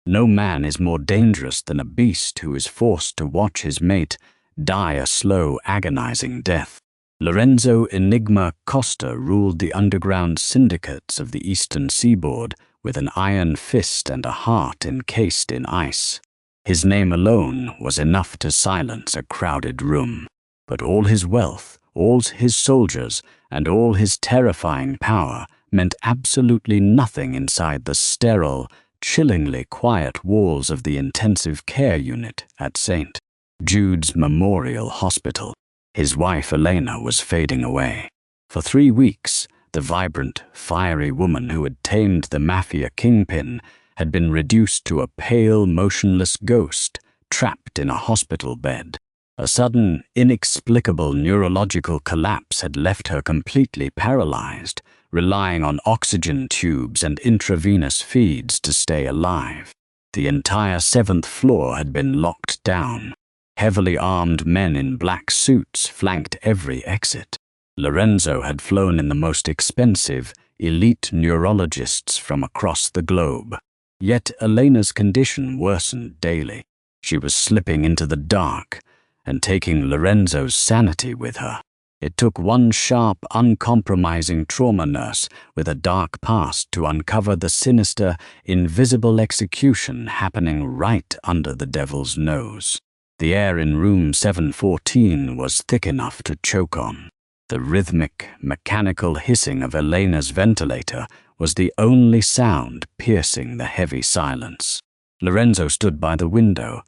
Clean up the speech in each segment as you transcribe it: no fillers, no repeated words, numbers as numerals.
No man is more dangerous than a beast who is forced to watch his mate die a slow, agonizing death. Lorenzo Enigma Costa ruled the underground syndicates of the eastern seaboard with an iron fist and a heart encased in ice. His name alone was enough to silence a crowded room, but all his wealth, all his soldiers, and all his terrifying power meant absolutely nothing inside the sterile, chillingly quiet walls of the intensive care unit at St. Jude's Memorial Hospital. His wife Elena was fading away. For 3 weeks, the vibrant, fiery woman who had tamed the Mafia kingpin had been reduced to a pale, motionless ghost trapped in a hospital bed. A sudden, inexplicable neurological collapse had left her completely paralyzed, relying on oxygen tubes and intravenous feeds to stay alive. The entire 7th floor had been locked down. Heavily armed men in black suits flanked every exit. Lorenzo had flown in the most expensive, elite neurologists from across the globe. Yet Elena's condition worsened daily. She was slipping into the dark and taking Lorenzo's sanity with her. It took one sharp, uncompromising trauma nurse with a dark past to uncover the sinister, invisible execution happening right under the devil's nose. The air in room 714 was thick enough to choke on. The rhythmic, mechanical hissing of Elena's ventilator was the only sound piercing the heavy silence. Lorenzo stood by the window,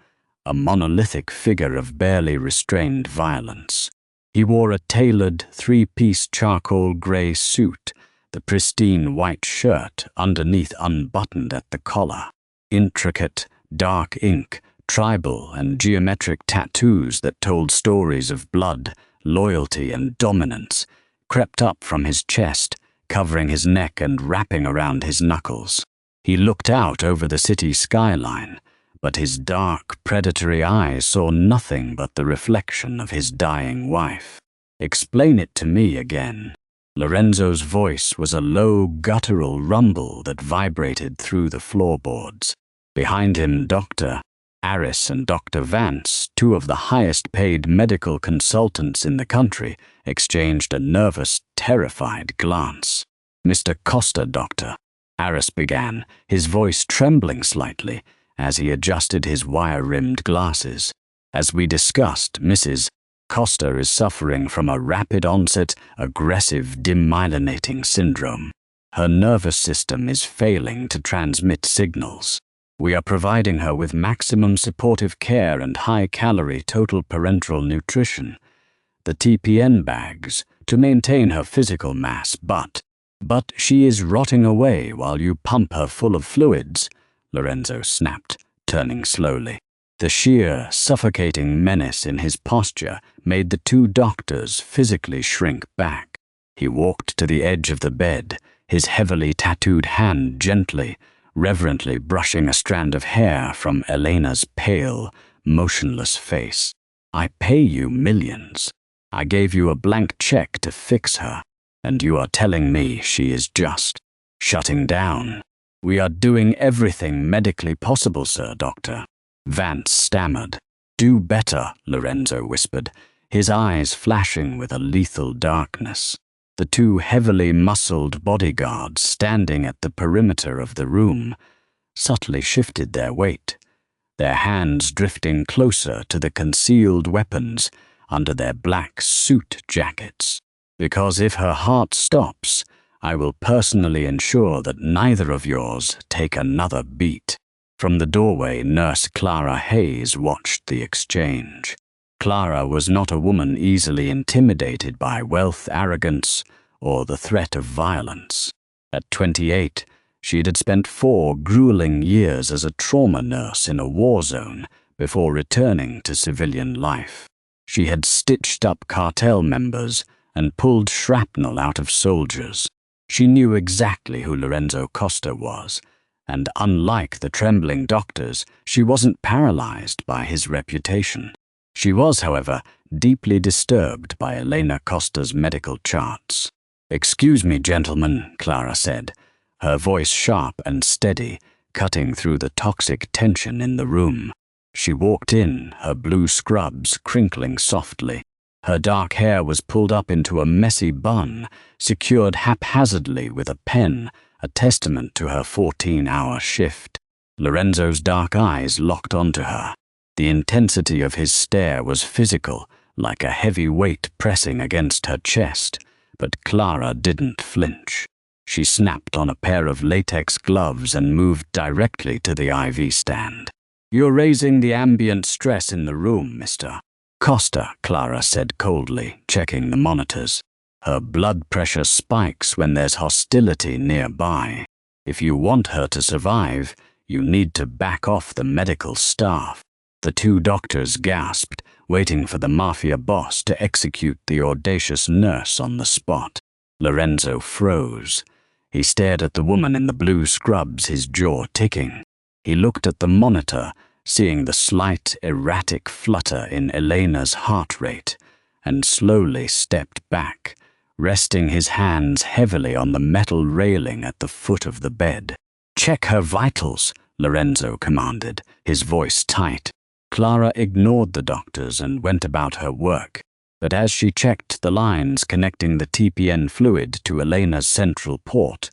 a monolithic figure of barely restrained violence. He wore a tailored, 3-piece charcoal gray suit, the pristine white shirt underneath unbuttoned at the collar. Intricate, dark ink, tribal and geometric tattoos that told stories of blood, loyalty, and dominance crept up from his chest, covering his neck and wrapping around his knuckles. He looked out over the city skyline, but his dark, predatory eyes saw nothing but the reflection of his dying wife. "Explain it to me again." Lorenzo's voice was a low, guttural rumble that vibrated through the floorboards. Behind him, Dr. Harris and Dr. Vance, 2 of the highest-paid medical consultants in the country, exchanged a nervous, terrified glance. "Mr. Costa, Doctor," Harris began, his voice trembling slightly as he adjusted his wire-rimmed glasses. "As we discussed, Mrs. Costa is suffering from a rapid-onset, aggressive demyelinating syndrome. Her nervous system is failing to transmit signals. We are providing her with maximum supportive care and high-calorie total parenteral nutrition, the TPN bags, to maintain her physical mass, but she is rotting away while you pump her full of fluids," Lorenzo snapped, turning slowly. The sheer, suffocating menace in his posture made the 2 doctors physically shrink back. He walked to the edge of the bed, his heavily tattooed hand gently, reverently brushing a strand of hair from Elena's pale, motionless face. "I pay you millions. I gave you a blank check to fix her, and you are telling me she is just shutting down." "We are doing everything medically possible, sir, Doctor," Vance stammered. "Do better," Lorenzo whispered, his eyes flashing with a lethal darkness. The 2 heavily muscled bodyguards standing at the perimeter of the room subtly shifted their weight, their hands drifting closer to the concealed weapons under their black suit jackets. "Because if her heart stops, I will personally ensure that neither of yours take another beat." From the doorway, Nurse Clara Hayes watched the exchange. Clara was not a woman easily intimidated by wealth, arrogance, or the threat of violence. At 28, she had spent 4 grueling years as a trauma nurse in a war zone before returning to civilian life. She had stitched up cartel members and pulled shrapnel out of soldiers. She knew exactly who Lorenzo Costa was, and unlike the trembling doctors, she wasn't paralyzed by his reputation. She was, however, deeply disturbed by Elena Costa's medical charts. "Excuse me, gentlemen," Clara said, her voice sharp and steady, cutting through the toxic tension in the room. She walked in, her blue scrubs crinkling softly. Her dark hair was pulled up into a messy bun, secured haphazardly with a pen, a testament to her 14-hour shift. Lorenzo's dark eyes locked onto her. The intensity of his stare was physical, like a heavy weight pressing against her chest, but Clara didn't flinch. She snapped on a pair of latex gloves and moved directly to the IV stand. "You're raising the ambient stress in the room, Mr. Costa," Clara said coldly, checking the monitors. "Her blood pressure spikes when there's hostility nearby. If you want her to survive, you need to back off the medical staff." The two doctors gasped, waiting for the Mafia boss to execute the audacious nurse on the spot. Lorenzo froze. He stared at the woman in the blue scrubs, his jaw ticking. He looked at the monitor, seeing the slight, erratic flutter in Elena's heart rate, and slowly stepped back, resting his hands heavily on the metal railing at the foot of the bed. "Check her vitals," Lorenzo commanded, his voice tight. Clara ignored the doctors and went about her work, but as she checked the lines connecting the TPN fluid to Elena's central port,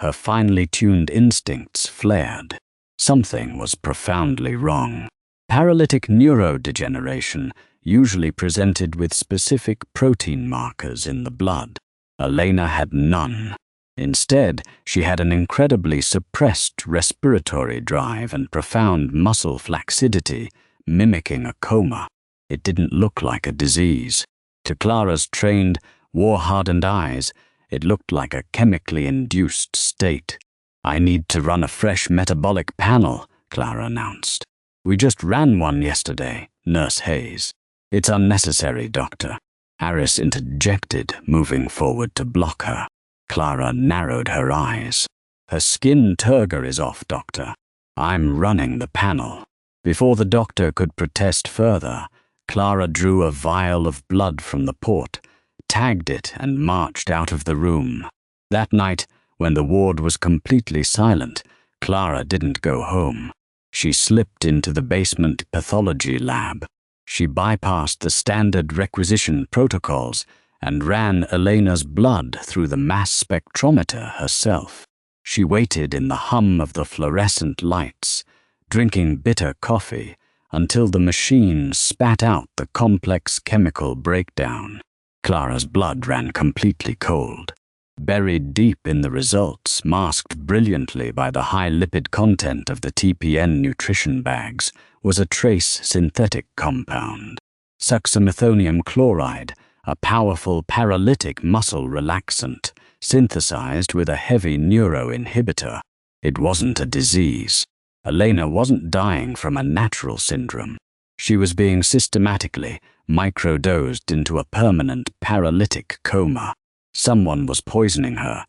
her finely tuned instincts flared. Something was profoundly wrong. Paralytic neurodegeneration usually presented with specific protein markers in the blood. Elena had none. Instead, she had an incredibly suppressed respiratory drive and profound muscle flaccidity, mimicking a coma. It didn't look like a disease. To Clara's trained, war-hardened eyes, it looked like a chemically induced state. "I need to run a fresh metabolic panel," Clara announced. "We just ran one yesterday, Nurse Hayes." "It's unnecessary, Doctor," Aris interjected, moving forward to block her. Clara narrowed her eyes. "Her skin turgor is off, Doctor. I'm running the panel." Before the doctor could protest further, Clara drew a vial of blood from the port, tagged it, and marched out of the room. That night, when the ward was completely silent, Clara didn't go home. She slipped into the basement pathology lab. She bypassed the standard requisition protocols and ran Elena's blood through the mass spectrometer herself. She waited in the hum of the fluorescent lights, drinking bitter coffee, until the machine spat out the complex chemical breakdown. Clara's blood ran completely cold. Buried deep in the results, masked brilliantly by the high lipid content of the TPN nutrition bags, was a trace synthetic compound. Succinylmethonium chloride, a powerful paralytic muscle relaxant, synthesized with a heavy neuroinhibitor. It wasn't a disease. Elena wasn't dying from a natural syndrome. She was being systematically microdosed into a permanent paralytic coma. Someone was poisoning her,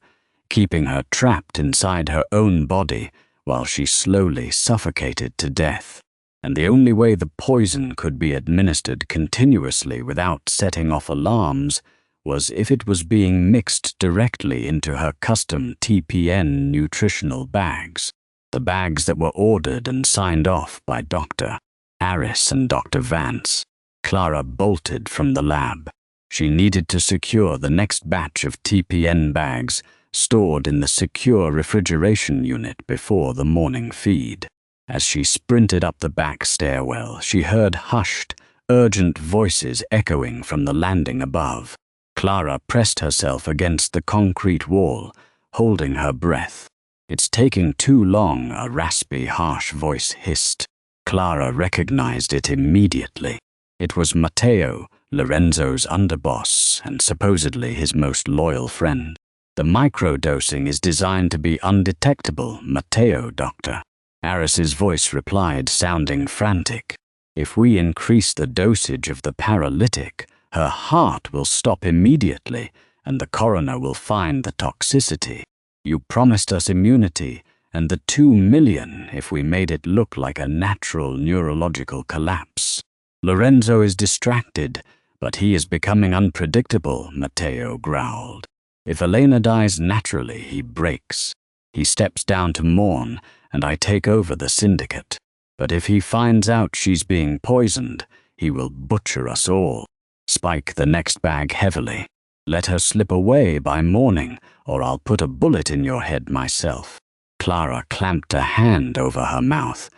keeping her trapped inside her own body while she slowly suffocated to death. And the only way the poison could be administered continuously without setting off alarms was if it was being mixed directly into her custom TPN nutritional bags. The bags that were ordered and signed off by Dr. Aris and Dr. Vance. Clara bolted from the lab. She needed to secure the next batch of TPN bags stored in the secure refrigeration unit before the morning feed. As she sprinted up the back stairwell, she heard hushed, urgent voices echoing from the landing above. Clara pressed herself against the concrete wall, holding her breath. "It's taking too long," a raspy, harsh voice hissed. Clara recognized it immediately. It was Matteo, Lorenzo's underboss, and supposedly his most loyal friend. "The microdosing is designed to be undetectable, Matteo, Doctor." Aris's voice replied, sounding frantic. "If we increase the dosage of the paralytic, her heart will stop immediately, and the coroner will find the toxicity. You promised us immunity, and the 2 million if we made it look like a natural neurological collapse." "Lorenzo is distracted, but he is becoming unpredictable," Matteo growled. "If Elena dies naturally, he breaks. He steps down to mourn, and I take over the syndicate. But if he finds out she's being poisoned, he will butcher us all. Spike the next bag heavily. Let her slip away by morning, or I'll put a bullet in your head myself." Clara clamped a hand over her mouth,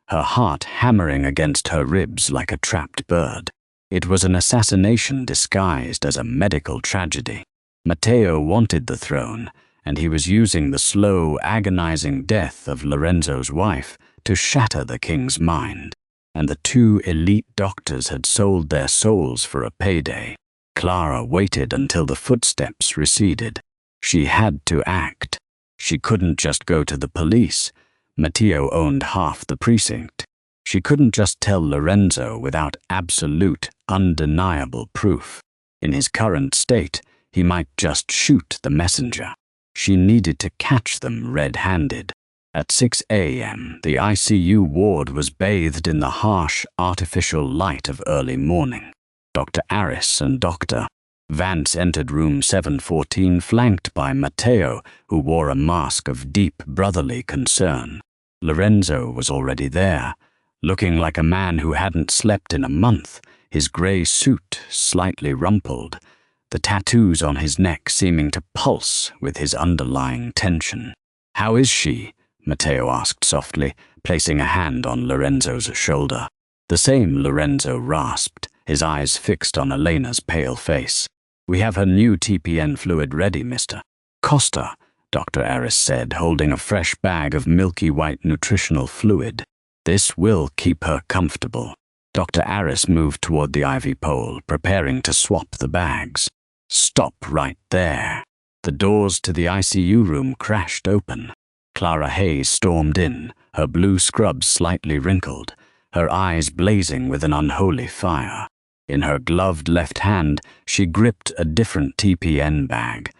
her heart hammering against her ribs like a trapped bird. It was an assassination disguised as a medical tragedy. Matteo wanted the throne, and he was using the slow, agonizing death of Lorenzo's wife to shatter the king's mind. And the two elite doctors had sold their souls for a payday. Clara waited until the footsteps receded. She had to act. She couldn't just go to the police. Matteo owned half the precinct. She couldn't just tell Lorenzo without absolute, undeniable proof. In his current state, he might just shoot the messenger. She needed to catch them red-handed. At 6 a.m., the ICU ward was bathed in the harsh, artificial light of early morning. Dr. Aris and Dr. Vance entered room 714 flanked by Matteo, who wore a mask of deep brotherly concern. Lorenzo was already there, looking like a man who hadn't slept in a month, his grey suit slightly rumpled, the tattoos on his neck seeming to pulse with his underlying tension. "How is she?" Matteo asked softly, placing a hand on Lorenzo's shoulder. "The same," Lorenzo rasped, his eyes fixed on Elena's pale face. "We have her new TPN fluid ready, Mr. Costa," Dr. Aris said, holding a fresh bag of milky white nutritional fluid. "This will keep her comfortable." Dr. Aris moved toward the ivy pole, preparing to swap the bags. "Stop right there." The doors to the ICU room crashed open. Clara Hayes stormed in, her blue scrubs slightly wrinkled, her eyes blazing with an unholy fire. In her gloved left hand, she gripped a different TPN bag,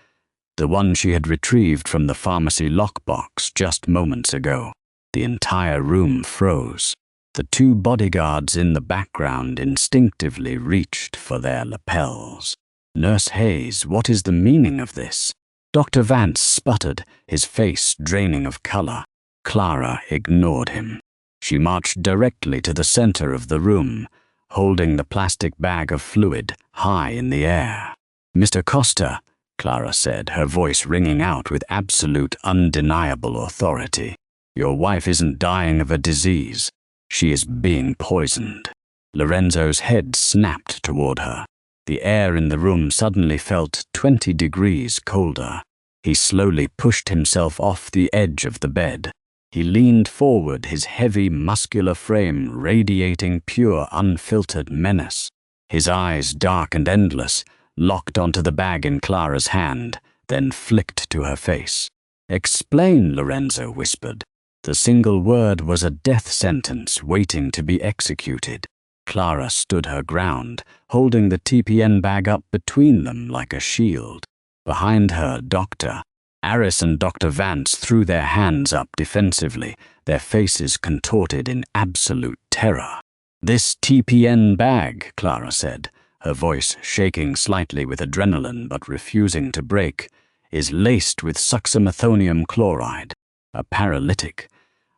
the one she had retrieved from the pharmacy lockbox just moments ago. The entire room froze. The two bodyguards in the background instinctively reached for their lapels. "Nurse Hayes, what is the meaning of this?" Dr. Vance sputtered, his face draining of color. Clara ignored him. She marched directly to the center of the room, holding the plastic bag of fluid high in the air. "Mr. Costa," Clara said, her voice ringing out with absolute, undeniable authority, "your wife isn't dying of a disease. She is being poisoned." Lorenzo's head snapped toward her. The air in the room suddenly felt 20 degrees colder. He slowly pushed himself off the edge of the bed. He leaned forward, his heavy, muscular frame radiating pure, unfiltered menace. His eyes, dark and endless, locked onto the bag in Clara's hand, then flicked to her face. "Explain," Lorenzo whispered. The single word was a death sentence waiting to be executed. Clara stood her ground, holding the TPN bag up between them like a shield. Behind her, Dr. Aris and Dr. Vance threw their hands up defensively, their faces contorted in absolute terror. "This TPN bag," Clara said, her voice shaking slightly with adrenaline but refusing to break, "is laced with succinylmethonium chloride, a paralytic.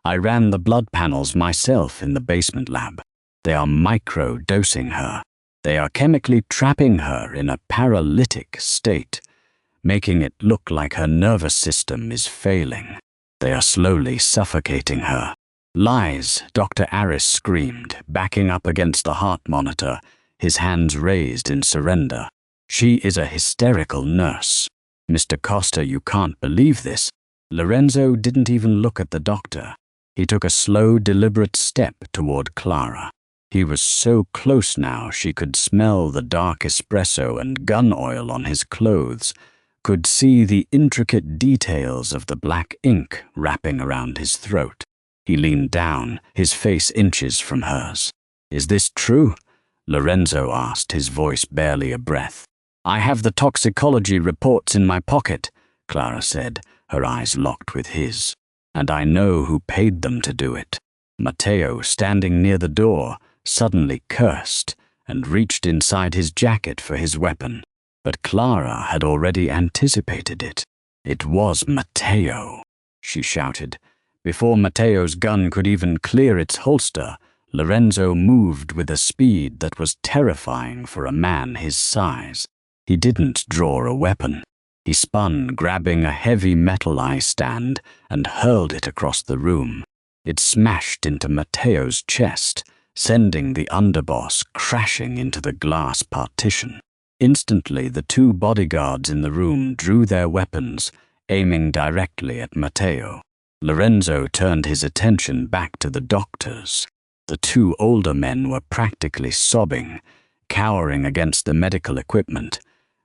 I ran the blood panels myself in the basement lab. They are micro-dosing her. They are chemically trapping her in a paralytic state, making it look like her nervous system is failing. They are slowly suffocating her." "Lies," Dr. Aris screamed, backing up against the heart monitor, his hands raised in surrender. "She is a hysterical nurse. Mr. Costa, you can't believe this." Lorenzo didn't even look at the doctor. He took a slow, deliberate step toward Clara. He was so close now she could smell the dark espresso and gun oil on his clothes, could see the intricate details of the black ink wrapping around his throat. He leaned down, his face inches from hers. "Is this true?" Lorenzo asked, his voice barely a breath. "I have the toxicology reports in my pocket," Clara said, her eyes locked with his. "And I know who paid them to do it." Matteo, standing near the door, suddenly cursed and reached inside his jacket for his weapon. But Clara had already anticipated it. "It was Matteo," she shouted, Before Matteo's gun could even clear its holster, Lorenzo moved with a speed that was terrifying for a man his size. He didn't draw a weapon. He spun, grabbing a heavy metal eye stand, and hurled it across the room. It smashed into Matteo's chest, sending the underboss crashing into the glass partition. Instantly, the two bodyguards in the room drew their weapons, aiming directly at Matteo. Lorenzo turned his attention back to the doctors. The two older men were practically sobbing, cowering against the medical equipment,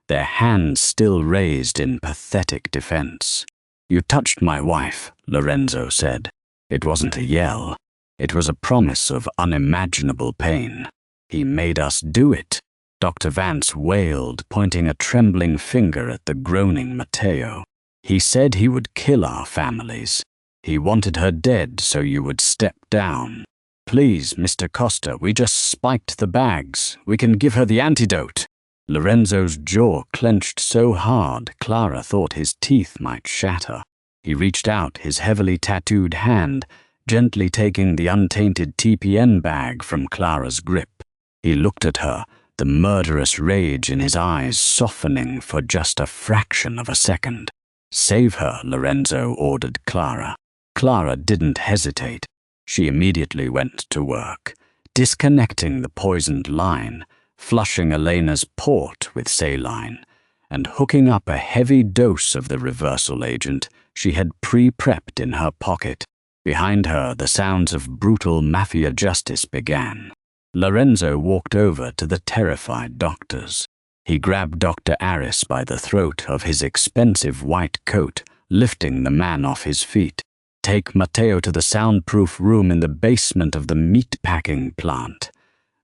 their hands still raised in pathetic defense. "You touched my wife," Lorenzo said. It wasn't a yell. It was a promise of unimaginable pain. "He made us do it," Dr. Vance wailed, pointing a trembling finger at the groaning Matteo. "He said he would kill our families. He wanted her dead so you would step down. Please, Mr. Costa, we just spiked the bags. We can give her the antidote." Lorenzo's jaw clenched so hard Clara thought his teeth might shatter. He reached out his heavily tattooed hand, gently taking the untainted TPN bag from Clara's grip. He looked at her, the murderous rage in his eyes softening for just a fraction of a second. "Save her," Lorenzo ordered Clara. Clara didn't hesitate. She immediately went to work, disconnecting the poisoned line, flushing Elena's port with saline, and hooking up a heavy dose of the reversal agent she had pre-prepped in her pocket. Behind her, the sounds of brutal Mafia justice began. Lorenzo walked over to the terrified doctors. He grabbed Dr. Aris by the throat of his expensive white coat, lifting the man off his feet. "Take Matteo to the soundproof room in the basement of the meat-packing plant,"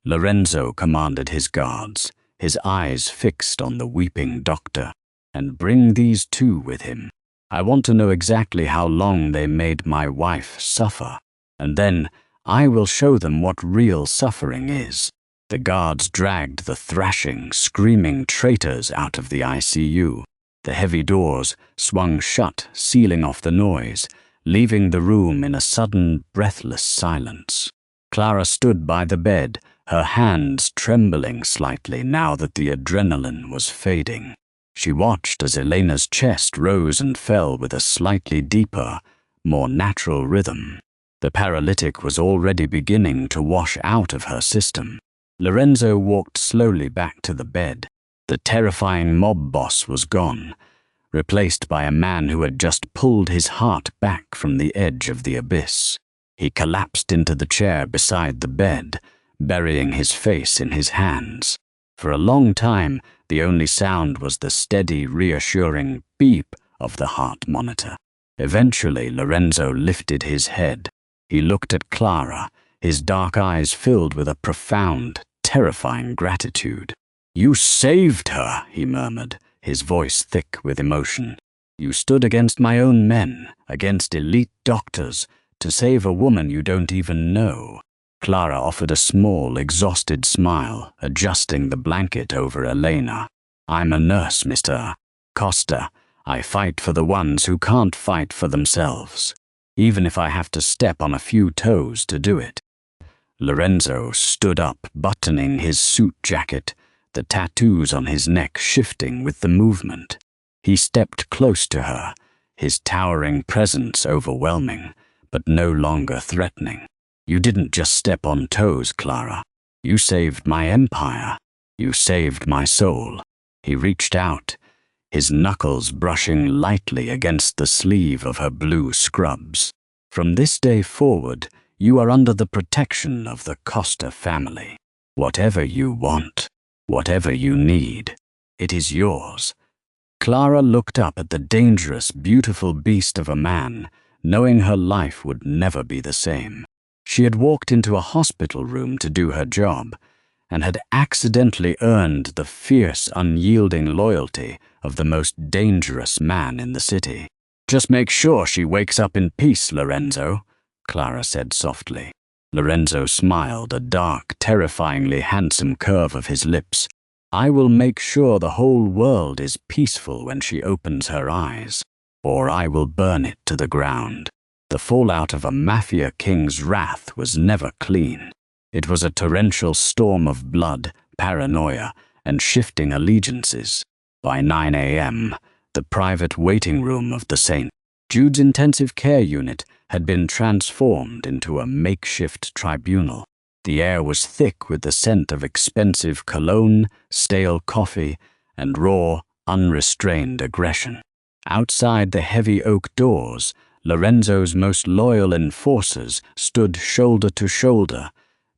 Lorenzo commanded his guards, his eyes fixed on the weeping doctor. "And bring these two with him. I want to know exactly how long they made my wife suffer, and then I will show them what real suffering is." The guards dragged the thrashing, screaming traitors out of the ICU. The heavy doors swung shut, sealing off the noise, leaving the room in a sudden, breathless silence. Clara stood by the bed, her hands trembling slightly now that the adrenaline was fading. She watched as Elena's chest rose and fell with a slightly deeper, more natural rhythm. The paralytic was already beginning to wash out of her system. Lorenzo walked slowly back to the bed. The terrifying mob boss was gone, replaced by a man who had just pulled his heart back from the edge of the abyss. He collapsed into the chair beside the bed, burying his face in his hands. For a long time, the only sound was the steady, reassuring beep of the heart monitor. Eventually, Lorenzo lifted his head. He looked at Clara, his dark eyes filled with a profound, terrifying gratitude. "You saved her," he murmured, his voice thick with emotion. "You stood against my own men, against elite doctors, to save a woman you don't even know." Clara offered a small, exhausted smile, adjusting the blanket over Elena. "I'm a nurse, Mr. Costa. I fight for the ones who can't fight for themselves, even if I have to step on a few toes to do it." Lorenzo stood up, buttoning his suit jacket, the tattoos on his neck shifting with the movement. He stepped close to her, his towering presence overwhelming, but no longer threatening. "You didn't just step on toes, Clara. You saved my empire. You saved my soul." He reached out, his knuckles brushing lightly against the sleeve of her blue scrubs. "From this day forward, you are under the protection of the Costa family. Whatever you want, whatever you need, it is yours." Clara looked up at the dangerous, beautiful beast of a man, knowing her life would never be the same. She had walked into a hospital room to do her job, and had accidentally earned the fierce, unyielding loyalty of the most dangerous man in the city. "Just make sure she wakes up in peace, Lorenzo," Clara said softly. Lorenzo smiled, a dark, terrifyingly handsome curve of his lips. "I will make sure the whole world is peaceful when she opens her eyes, or I will burn it to the ground." The fallout of a Mafia king's wrath was never clean. It was a torrential storm of blood, paranoia, and shifting allegiances. By 9 a.m., the private waiting room of the St. Jude's intensive care unit had been transformed into a makeshift tribunal. The air was thick with the scent of expensive cologne, stale coffee, and raw, unrestrained aggression. Outside the heavy oak doors, Lorenzo's most loyal enforcers stood shoulder to shoulder,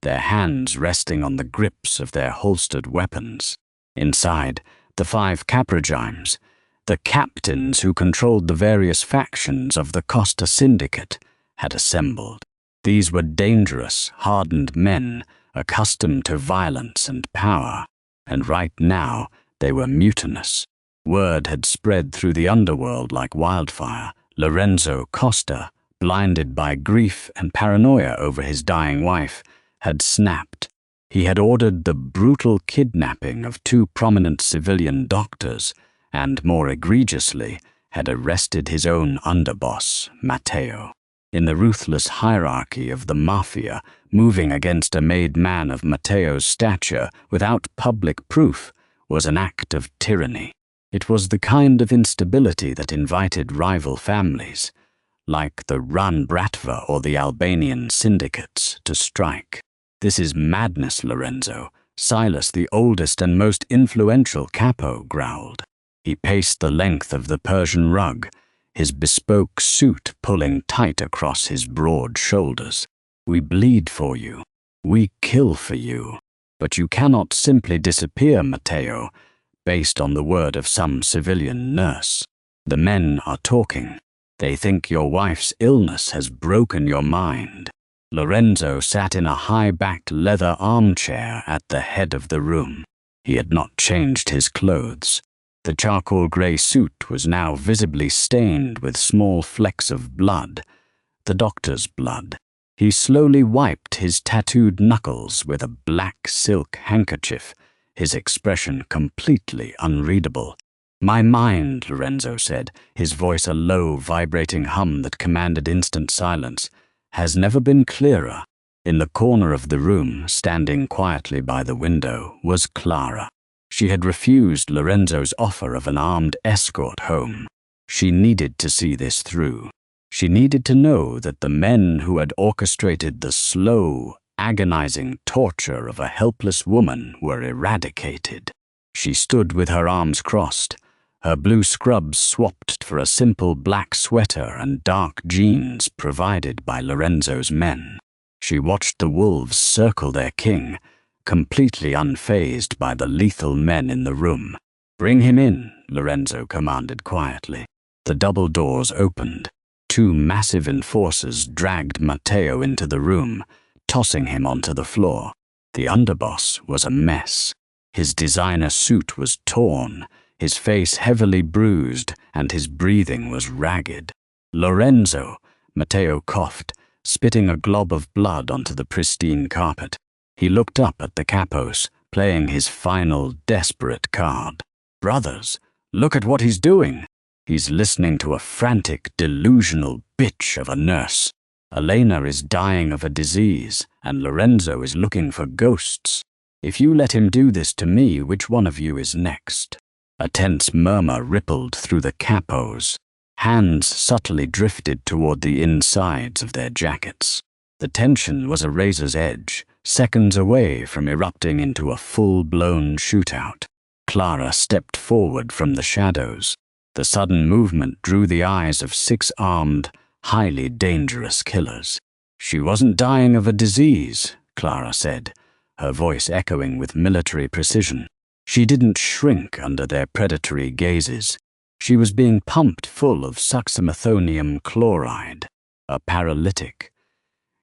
their hands resting on the grips of their holstered weapons. Inside, the 5 capragimes, the captains who controlled the various factions of the Costa syndicate, had assembled. These were dangerous, hardened men, accustomed to violence and power, and right now they were mutinous. Word had spread through the underworld like wildfire. Lorenzo Costa, blinded by grief and paranoia over his dying wife, had snapped. He had ordered the brutal kidnapping of 2 prominent civilian doctors and, more egregiously, had arrested his own underboss, Matteo. In the ruthless hierarchy of the Mafia, moving against a made man of Matteo's stature without public proof was an act of tyranny. It was the kind of instability that invited rival families, like the Ran Bratva or the Albanian syndicates, to strike. "This is madness, Lorenzo," Silas, the oldest and most influential capo, growled. He paced the length of the Persian rug, his bespoke suit pulling tight across his broad shoulders. "We bleed for you. We kill for you. But you cannot simply disappear, Matteo, based on the word of some civilian nurse. The men are talking. They think your wife's illness has broken your mind." Lorenzo sat in a high-backed leather armchair at the head of the room. He had not changed his clothes. The charcoal grey suit was now visibly stained with small flecks of blood, the doctor's blood. He slowly wiped his tattooed knuckles with a black silk handkerchief, his expression completely unreadable. "My mind," Lorenzo said, his voice a low, vibrating hum that commanded instant silence, "has never been clearer." In the corner of the room, standing quietly by the window, was Clara. She had refused Lorenzo's offer of an armed escort home. She needed to see this through. She needed to know that the men who had orchestrated the slow, agonizing torture of a helpless woman were eradicated. She stood with her arms crossed, her blue scrubs swapped for a simple black sweater and dark jeans provided by Lorenzo's men. She watched the wolves circle their king, completely unfazed by the lethal men in the room. "Bring him in," Lorenzo commanded quietly. The double doors opened. 2 massive enforcers dragged Matteo into the room, tossing him onto the floor. The underboss was a mess. His designer suit was torn, his face heavily bruised, and his breathing was ragged. "Lorenzo," Matteo coughed, spitting a glob of blood onto the pristine carpet. He looked up at the capos, playing his final desperate card. "Brothers, look at what he's doing. He's listening to a frantic, delusional bitch of a nurse. Elena is dying of a disease, and Lorenzo is looking for ghosts. If you let him do this to me, which one of you is next?" A tense murmur rippled through the capos. Hands subtly drifted toward the insides of their jackets. The tension was a razor's edge, seconds away from erupting into a full-blown shootout. Clara stepped forward from the shadows. The sudden movement drew the eyes of 6 armed, highly dangerous killers. "She wasn't dying of a disease," Clara said, her voice echoing with military precision. "She didn't shrink under their predatory gazes. She was being pumped full of succinylmethonium chloride, a paralytic.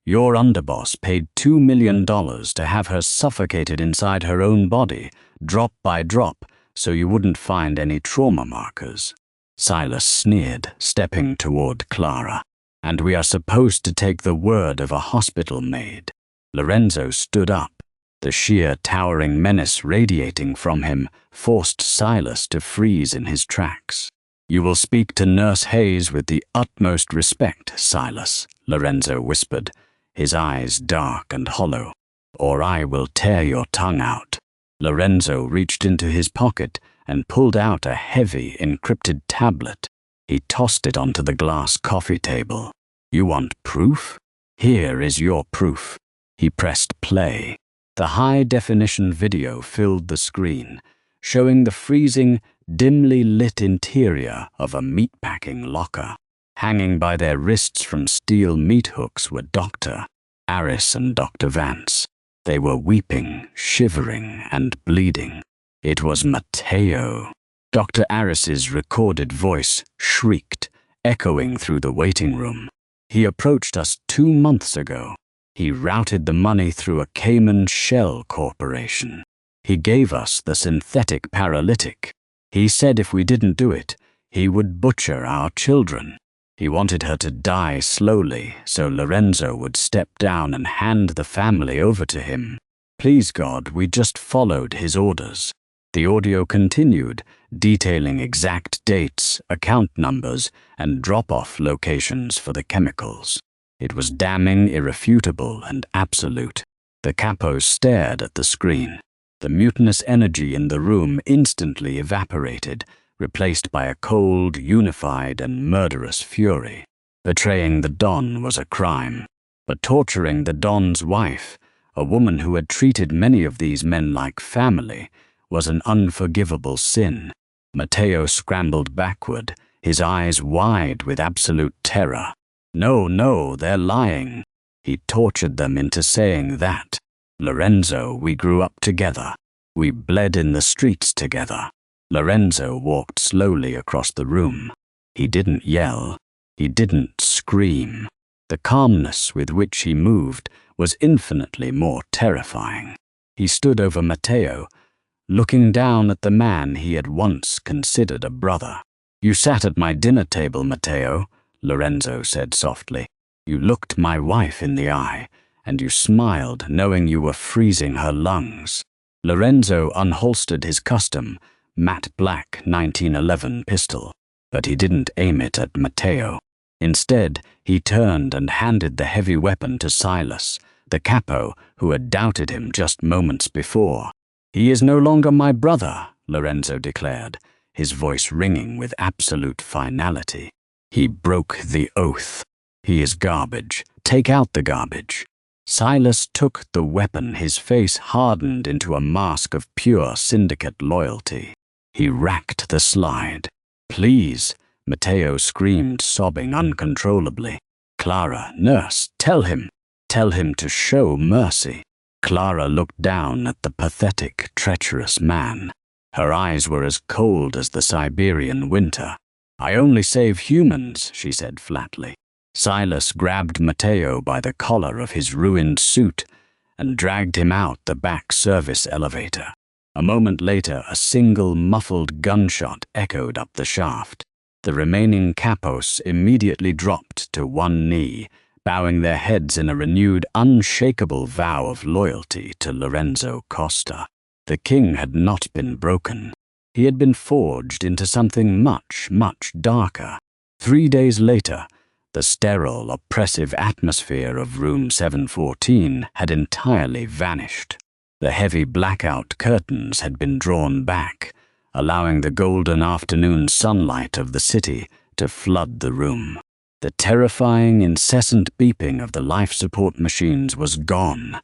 Your underboss paid $2 million to have her suffocated inside her own body, drop by drop, so you wouldn't find any trauma markers." Silas sneered, stepping toward Clara. "And we are supposed to take the word of a hospital maid." Lorenzo stood up. The sheer, towering menace radiating from him forced Silas to freeze in his tracks. "You will speak to Nurse Hayes with the utmost respect, Silas," Lorenzo whispered, his eyes dark and hollow, "or I will tear your tongue out." Lorenzo reached into his pocket and pulled out a heavy, encrypted tablet. He tossed it onto the glass coffee table. "You want proof? Here is your proof." He pressed play. The high-definition video filled the screen, showing the freezing, dimly lit interior of a meatpacking locker. Hanging by their wrists from steel meat hooks were Dr. Aris and Dr. Vance. They were weeping, shivering, and bleeding. It was Matteo. Dr. Aris's recorded voice shrieked, echoing through the waiting room. "He approached us 2 months ago. He routed the money through a Cayman shell corporation. He gave us the synthetic paralytic. He said if we didn't do it, he would butcher our children. He wanted her to die slowly so Lorenzo would step down and hand the family over to him. Please God, we just followed his orders." The audio continued, detailing exact dates, account numbers, and drop-off locations for the chemicals. It was damning, irrefutable, and absolute. The capos stared at the screen. The mutinous energy in the room instantly evaporated, replaced by a cold, unified, and murderous fury. Betraying the Don was a crime, but torturing the Don's wife, a woman who had treated many of these men like family, was an unforgivable sin. Matteo scrambled backward, his eyes wide with absolute terror. No, they're lying. He tortured them into saying that. "Lorenzo, we grew up together. We bled in the streets together." Lorenzo walked slowly across the room. He didn't yell. He didn't scream. The calmness with which he moved was infinitely more terrifying. He stood over Matteo, looking down at the man he had once considered a brother. "You sat at my dinner table, Matteo," Lorenzo said softly. "You looked my wife in the eye, and you smiled knowing you were freezing her lungs." Lorenzo unholstered his custom, matte black 1911 pistol, but he didn't aim it at Matteo. Instead, he turned and handed the heavy weapon to Silas, the capo who had doubted him just moments before. "He is no longer my brother," Lorenzo declared, his voice ringing with absolute finality. He broke the oath. "He is garbage. Take out the garbage." Silas took the weapon, his face hardened into a mask of pure syndicate loyalty. He racked the slide. "Please," Matteo screamed, sobbing uncontrollably. "Clara, nurse, tell him to show mercy." Clara looked down at the pathetic, treacherous man. Her eyes were as cold as the Siberian winter. "I only save humans," she said flatly. Silas grabbed Matteo by the collar of his ruined suit and dragged him out the back service elevator. A moment later, a single muffled gunshot echoed up the shaft. The remaining capos immediately dropped to one knee, bowing their heads in a renewed, unshakable vow of loyalty to Lorenzo Costa. The king had not been broken. He had been forged into something much, much darker. 3 days later, the sterile, oppressive atmosphere of room 714 had entirely vanished. The heavy blackout curtains had been drawn back, allowing the golden afternoon sunlight of the city to flood the room. The terrifying, incessant beeping of the life support machines was gone,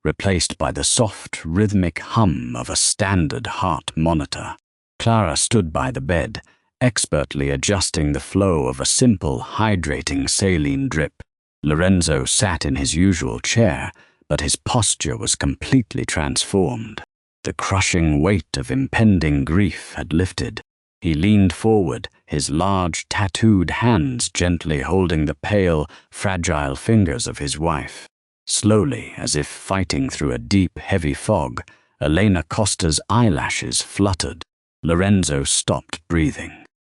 replaced by the soft, rhythmic hum of a standard heart monitor. Clara stood by the bed, expertly adjusting the flow of a simple, hydrating saline drip. Lorenzo sat in his usual chair, but his posture was completely transformed. The crushing weight of impending grief had lifted. He leaned forward, his large, tattooed hands gently holding the pale, fragile fingers of his wife. Slowly, as if fighting through a deep, heavy fog, Elena Costa's eyelashes fluttered. Lorenzo stopped breathing.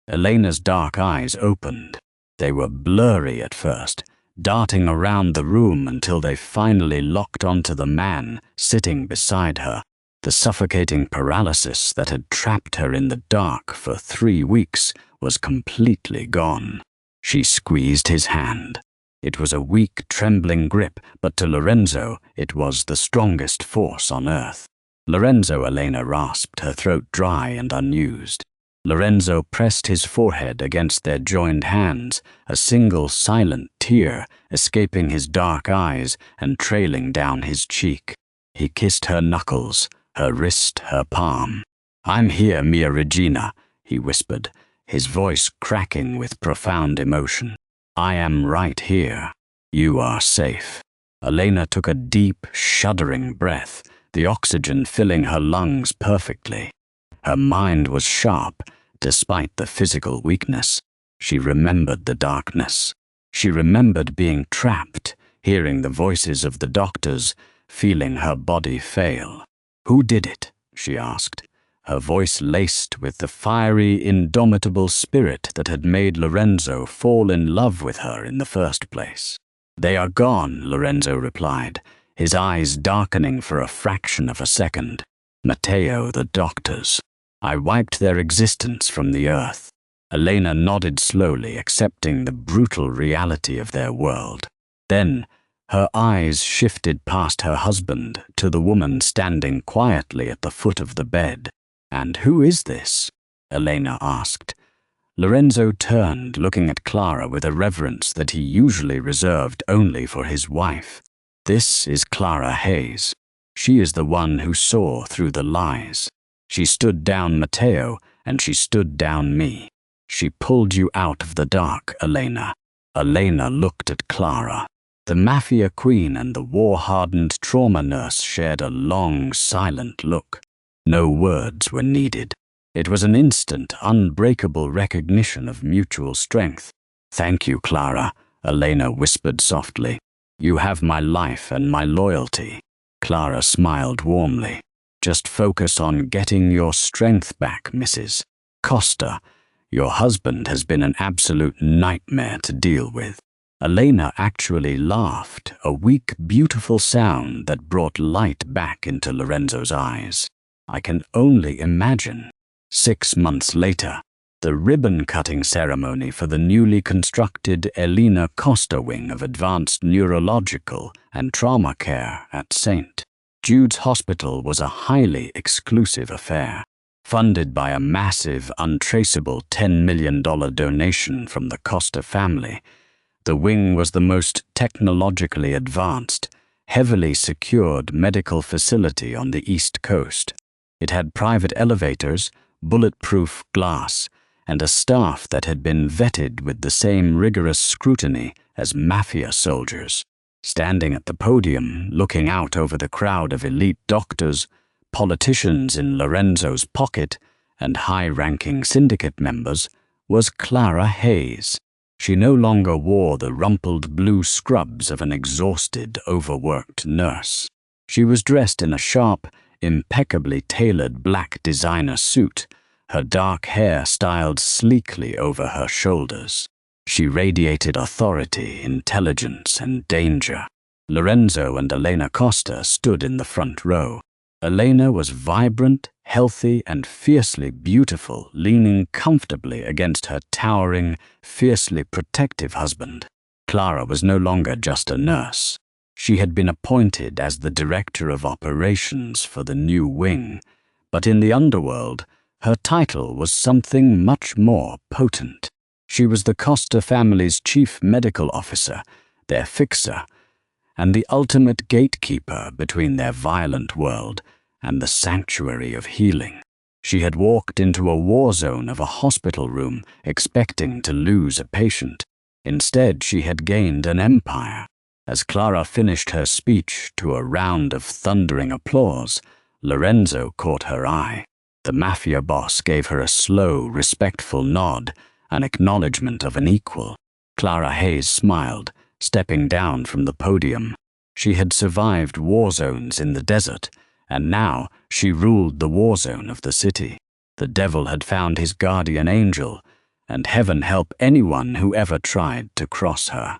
Elena's dark eyes opened. They were blurry at first, darting around the room until they finally locked onto the man sitting beside her. The suffocating paralysis that had trapped her in the dark for 3 weeks was completely gone. She squeezed his hand. It was a weak, trembling grip, but to Lorenzo it was the strongest force on earth. "Lorenzo," Elena rasped, her throat dry and unused. Lorenzo pressed his forehead against their joined hands, a single silent tear escaping his dark eyes and trailing down his cheek. He kissed her knuckles, her wrist, her palm. "I'm here, Mia Regina," he whispered, his voice cracking with profound emotion. "I am right here. You are safe." Elena took a deep, shuddering breath, the oxygen filling her lungs perfectly. Her mind was sharp, despite the physical weakness. She remembered the darkness. She remembered being trapped, hearing the voices of the doctors, feeling her body fail. "Who did it?" she asked, her voice laced with the fiery, indomitable spirit that had made Lorenzo fall in love with her in the first place. "They are gone," Lorenzo replied, his eyes darkening for a fraction of a second. "Matteo, the doctors. I wiped their existence from the earth." Elena nodded slowly, accepting the brutal reality of their world. Then, her eyes shifted past her husband to the woman standing quietly at the foot of the bed. "And who is this?" Elena asked. Lorenzo turned, looking at Clara with a reverence that he usually reserved only for his wife. "This is Clara Hayes. She is the one who saw through the lies. She stood down Matteo, and she stood down me. She pulled you out of the dark, Elena." Elena looked at Clara. The Mafia queen and the war-hardened trauma nurse shared a long, silent look. No words were needed. It was an instant, unbreakable recognition of mutual strength. "Thank you, Clara," Elena whispered softly. "You have my life and my loyalty." Clara smiled warmly. "Just focus on getting your strength back, Mrs. Costa. Your husband has been an absolute nightmare to deal with." Elena actually laughed, a weak, beautiful sound that brought light back into Lorenzo's eyes. "I can only imagine." 6 months later, the ribbon-cutting ceremony for the newly constructed Elena Costa wing of advanced neurological and trauma care at St. Jude's Hospital was a highly exclusive affair, funded by a massive, untraceable $10 million donation from the Costa family. The wing was the most technologically advanced, heavily secured medical facility on the East Coast. It had private elevators, bulletproof glass, and a staff that had been vetted with the same rigorous scrutiny as Mafia soldiers. Standing at the podium, looking out over the crowd of elite doctors, politicians in Lorenzo's pocket, and high-ranking syndicate members, was Clara Hayes. She no longer wore the rumpled blue scrubs of an exhausted, overworked nurse. She was dressed in a sharp, impeccably tailored black designer suit, her dark hair styled sleekly over her shoulders. She radiated authority, intelligence, and danger. Lorenzo and Elena Costa stood in the front row. Elena was vibrant, healthy, and fiercely beautiful, leaning comfortably against her towering, fiercely protective husband. Clara was no longer just a nurse. She had been appointed as the director of operations for the new wing, but in the underworld, her title was something much more potent. She was the Costa family's chief medical officer, their fixer, and the ultimate gatekeeper between their violent world and the sanctuary of healing. She had walked into a war zone of a hospital room expecting to lose a patient. Instead, she had gained an empire. As Clara finished her speech to a round of thundering applause, Lorenzo caught her eye. The Mafia boss gave her a slow, respectful nod, an acknowledgement of an equal. Clara Hayes smiled, stepping down from the podium. She had survived war zones in the desert, and now she ruled the war zone of the city. The devil had found his guardian angel, and heaven help anyone who ever tried to cross her.